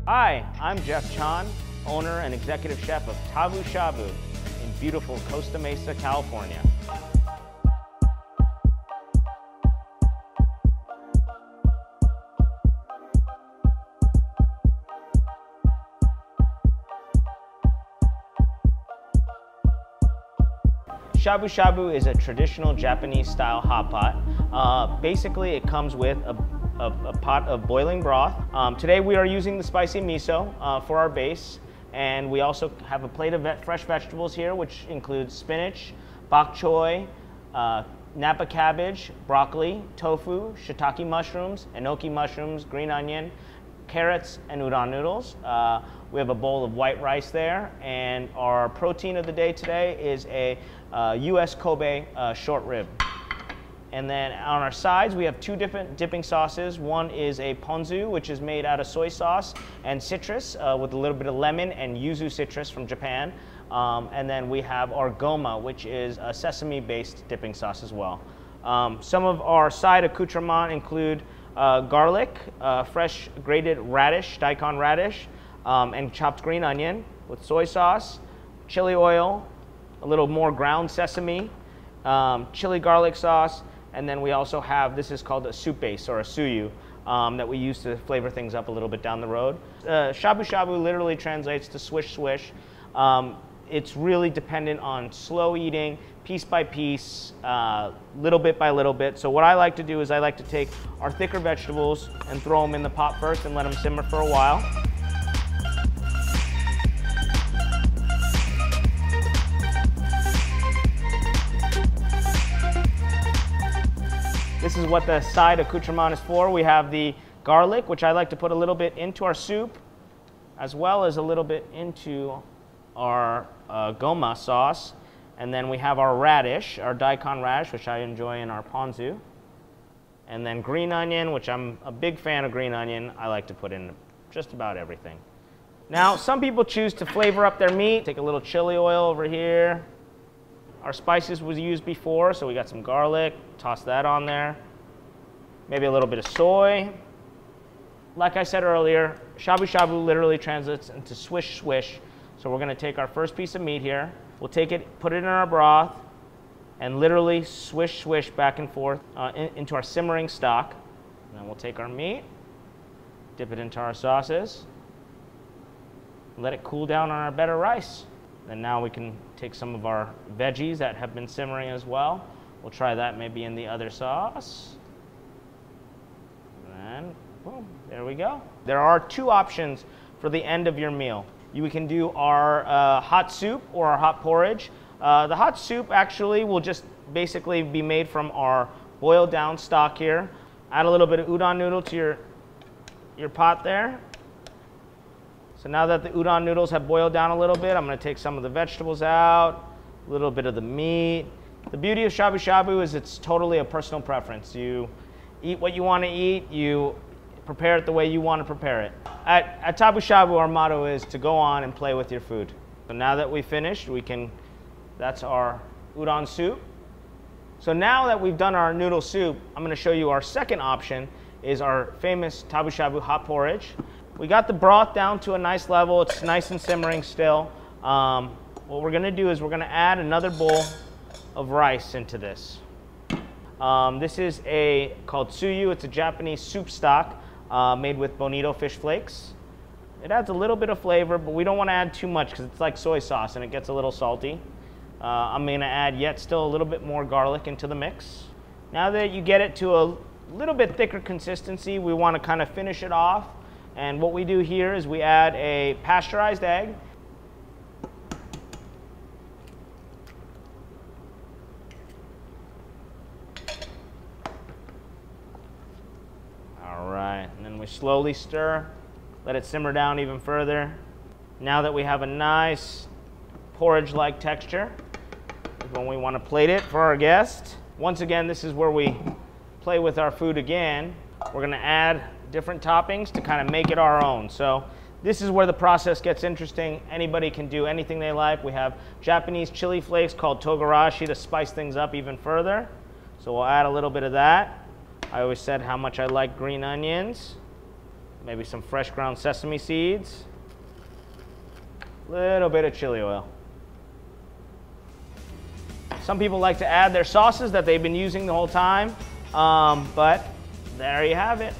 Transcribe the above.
Hi, I'm Jeff Chon, owner and executive chef of Tabu Shabu in beautiful Costa Mesa, California. Shabu Shabu is a traditional Japanese style hot pot. Basically, it comes with a pot of boiling broth. Today we are using the spicy miso for our base, and we also have a plate of fresh vegetables here, which includes spinach, bok choy, napa cabbage, broccoli, tofu, shiitake mushrooms, enoki mushrooms, green onion, carrots, and udon noodles. We have a bowl of white rice there, and our protein of the day today is a U.S. Kobe short rib. And then on our sides, we have two different dipping sauces. One is a ponzu, which is made out of soy sauce and citrus with a little bit of lemon and yuzu citrus from Japan. And then we have our goma, which is a sesame-based dipping sauce as well. Some of our side accoutrements include garlic, fresh grated radish, daikon radish, and chopped green onion with soy sauce, chili oil, a little more ground sesame, chili garlic sauce, and then we also have, this is called a soup base or a suyu that we use to flavor things up a little bit down the road. Shabu shabu literally translates to swish swish. It's really dependent on slow eating, piece by piece, little bit by little bit. So what I like to do is I like to take our thicker vegetables and throw them in the pot first and let them simmer for a while. This is what the side accoutrement is for. We have the garlic, which I like to put a little bit into our soup, as well as a little bit into our goma sauce. And then we have our radish, our daikon radish, which I enjoy in our ponzu. And then green onion, which I'm a big fan of green onion. I like to put in just about everything. Now, some people choose to flavor up their meat. Take a little chili oil over here. Our spices was used before, so we got some garlic, toss that on there. Maybe a little bit of soy. Like I said earlier, shabu shabu literally translates into swish swish. So we're gonna take our first piece of meat here. We'll take it, put it in our broth, and literally swish swish back and forth into our simmering stock. And then we'll take our meat, dip it into our sauces, let it cool down on our bed of rice. And now we can take some of our veggies that have been simmering as well. We'll try that maybe in the other sauce. And boom, there we go. There are two options for the end of your meal. You can do our hot soup or our hot porridge. The hot soup actually will just basically be made from our boiled down stock here. Add a little bit of udon noodle to your pot there. So now that the udon noodles have boiled down a little bit, I'm going to take some of the vegetables out, a little bit of the meat. The beauty of shabu shabu is it's totally a personal preference. You eat what you want to eat, you prepare it the way you want to prepare it. At Tabu Shabu, our motto is to go on and play with your food. So now that we've finished, that's our udon soup. So now that we've done our noodle soup, I'm going to show you our second option is our famous Tabu Shabu hot porridge. We got the broth down to a nice level. It's nice and simmering still. What we're going to do is we're going to add another bowl of rice into this. This is called suyu. It's a Japanese soup stock made with bonito fish flakes. It adds a little bit of flavor, but we don't want to add too much because it's like soy sauce and it gets a little salty. I'm going to add yet still a little bit more garlic into the mix. Now that you get it to a little bit thicker consistency, we want to kind of finish it off. And what we do here is we add a pasteurized egg. All right, and then we slowly stir, let it simmer down even further. Now that we have a nice porridge-like texture, is when we want to plate it for our guest. Once again, this is where we play with our food again. We're going to add different toppings to kind of make it our own. So this is where the process gets interesting. Anybody can do anything they like. We have Japanese chili flakes called togarashi to spice things up even further. So we'll add a little bit of that. I always said how much I like green onions. maybe some fresh ground sesame seeds, little bit of chili oil. Some people like to add their sauces that they've been using the whole time, but there you have it.